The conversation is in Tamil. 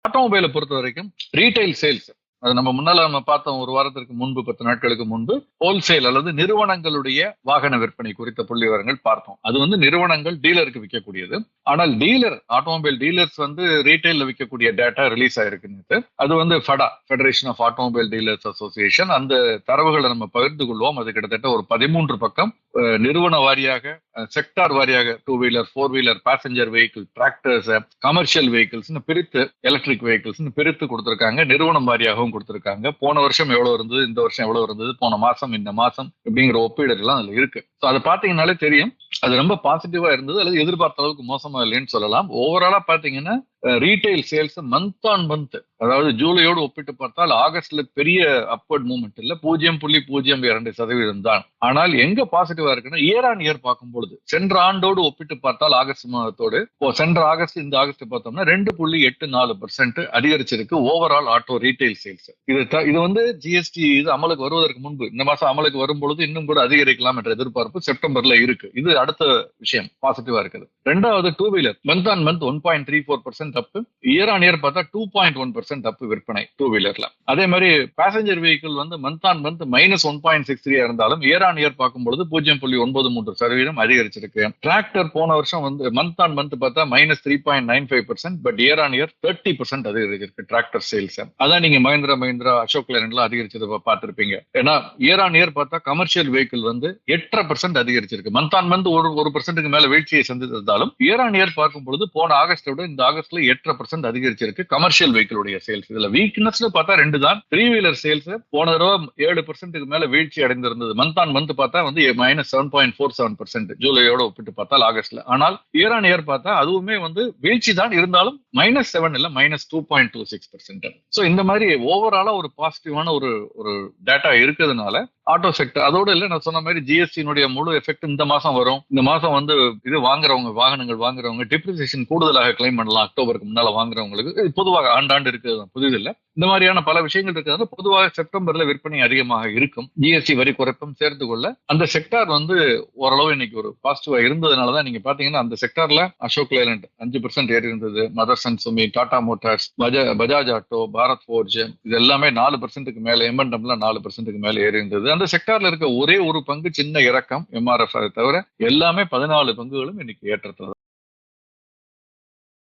ஆட்டோமொபைலை பொறுத்த வரைக்கும் ரீட்டைல் சேல்ஸ், அது நம்ம பார்த்தோம் ஒரு வாரத்திற்கு முன்பு 10 நாட்களுக்கு முன்பு ஹோல்சேல் அல்லது நிறுவனங்களுடைய வாகன விற்பனை குறித்த புள்ளி விவரங்கள் பார்த்தோம். அது வந்து நிறுவனங்கள் டீலருக்கு விற்கக்கூடியது. ஆனால் ஆட்டோமொபைல் டீலர்ஸ் வந்து ரீட்டைல்ல விற்கக்கூடிய டேட்டா ரிலீஸ் ஆயிருக்கு. அது வந்து federation of automobile dealers association. அந்த தரவுகளை நம்ம பகிர்ந்து கொள்வோம். அது கிட்டத்தட்ட ஒரு 13 பக்கம் நிறுவன வாரியாக, செக்டார் வாரியாக, 2 wheeler 4 wheeler passenger vehicle, tractors, commercial vehicles பிரித்து, எலக்ட்ரிக் வெஹிக்கிள்ஸ் பிரித்து கொடுத்திருக்காங்க. நிறுவனம் வாரியாகவும் கொடுத்திருக்காங்க. போன வருஷம் எவ்வளவு இருந்தது, இந்த வருஷம் எவ்வளவு இருந்தது, போன மாசம் இந்த மாசம் அப்படிங்கிற ஒப்பீடுகள்லாம் அதுல இருக்கு. அதை பாத்தீங்கன்னாலே தெரியும் அது ரொம்ப பாசிட்டிவா இருந்தது அல்லது எதிர்பார்த்த அளவுக்கு மோசமா இல்லைன்னு சொல்லலாம். ஓவராலா பாத்தீங்கன்னா retail sales month on month, அதாவது ஜூலையோடு ஒப்பிட்டு பார்த்தால் ஆகஸ்ட்ல பெரிய அப்வர்ட் மூவ்மெண்ட் இல்ல, 0.02% தான். ஆனால் எங்க பாசிட்டிவா இருக்குன்னா இயர் ஆன் இயர் பார்க்கும்பொழுது சென்ற ஆண்டோடு ஒப்பிட்டு பார்த்தால் ஆகஸ்ட் மாதத்தோடு சென்ற ஆகஸ்ட் இந்த ஆகஸ்ட் பார்த்தோம்னா 2.84% அதிகரிச்சிருக்கு ஓவரால் ஆட்டோ ரீட்டைல் சேல்ஸ். இது வந்து ஜிஎஸ்டி இது அமலுக்கு வருவதற்கு முன்பு, இந்த மாசம் அமலுக்கு வரும்பொழுது இன்னும் கூட அதிகரிக்கலாம் என்ற எதிர்பார்ப்பு செப்டம்பர்ல இருக்கு. இது அடுத்த விஷயம் பாசிட்டிவா இருக்குது. ரெண்டாவது 2 wheeler month on month 1.34% up, year on year பார்த்தா 2.1% அப் விற்பனை 2 வீலர்ல. அதே மாதிரி பேசஞ்சர் வெஹிக்கிள் வந்து மந்த் ஆன் மந்த் -1.63 இருந்தாலும் இயர் ஆன் இயர் பார்க்கும்போது 0.93% அதிகரிச்சிருக்கு. டிராக்டர் போன வருஷம் வந்து மந்த் ஆன் மந்த் பார்த்தா -3.95%, பட் இயர் ஆன் இயர் 30% அதிகரிச்சிருக்கு டிராக்டர் சேல்ஸ். அதான் நீங்க மஹிந்திரா அசோக் லேலண்ட்ல அதிகரிச்சதை பார்த்திருப்பீங்க. ஏன்னா இயர் ஆன் இயர் பார்த்தா கமர்ஷியல் வெஹிக்கிள் வந்து 8.5% அதிகரிச்சிருக்கு. மந்த் ஆன் மந்த் 1% மேல வீழ்ச்சியை சந்தித்திருந்தாலும் இயர் ஆன் இயர் பார்க்கும்போது போன ஆகஸ்டோட இந்த ஆகஸ்ட்ல 8% அதிகரிச்சிருக்கு கமர்ஷியல் வெஹிக்கிளுடைய சேல்ஸ். இதுல வீக்னஸ்ல பார்த்தா 2 தான். 3 வீலர் சேல்ஸ் போன தடவை 7% மேல வீழ்ச்சி அடைந்திருந்தது. மந்த் ஆன் மந்த் பார்த்தா வந்து -7.47% ஜூலையோட ஒப்பிட்டு பார்த்தால் ஆகஸ்ட்ல. ஆனால் இயர் ஆன் இயர் பார்த்தா அதுவுமே வந்து வீழ்ச்சி தான் இருந்தாலும் -7 இல்ல -2.26%. சோ இந்த மாதிரி ஓவராலா ஒரு பாசிட்டிவான ஒரு டேட்டா இருக்கிறதுனால ஆட்டோ செக்டர் அதோட இல்ல, நான் சொன்ன மாதிரி ஜிஎஸ்டியினுடைய முழு எஃபெக்ட் இந்த மாசம் வரும். இந்த மாசம் வந்து இது வாகனங்கள் வாங்குறவங்க டிப்ரிசியேஷன் கூடுதலாக கிளைம் பண்ணலாம். அக்டோபருக்கு முன்னால வாங்குறவங்களுக்கு பொதுவாக ஆண்டாண்டு இருக்கிறது புதிது இல்ல. இந்த மாதிரியான பல விஷயங்கள் இருக்கிறது. பொதுவாக செப்டம்பர்ல விற்பனை அதிகமாக இருக்கும். ஜிஎஸ்டி வரி குறைப்பும் சேர்த்து கொள்ள அந்த செக்டார் வந்து ஓரளவு இன்னைக்கு ஒரு பாசிட்டிவா இருந்ததுனாலதான் நீங்க பாத்தீங்கன்னா அந்த செக்டார்ல அசோக் லேலண்ட் 5% ஏறி இருந்தது. மதர்சன் சுமி, டாடா மோட்டார்ஸ், பஜாஜ் ஆட்டோ, பாரத் ஃபோர்ஜ் இது எல்லாமே 4%க்கு மேல, எம்என்டம்ல 4%க்கு மேல ஏறி இருந்தது. அந்த செக்டார்ல இருக்க ஒரே ஒரு பங்கு சின்ன இறக்கம் எம்ஆர்எஃப், தவிர எல்லாமே 14 பங்குகளும் இன்னைக்கு ஏற்றத்துல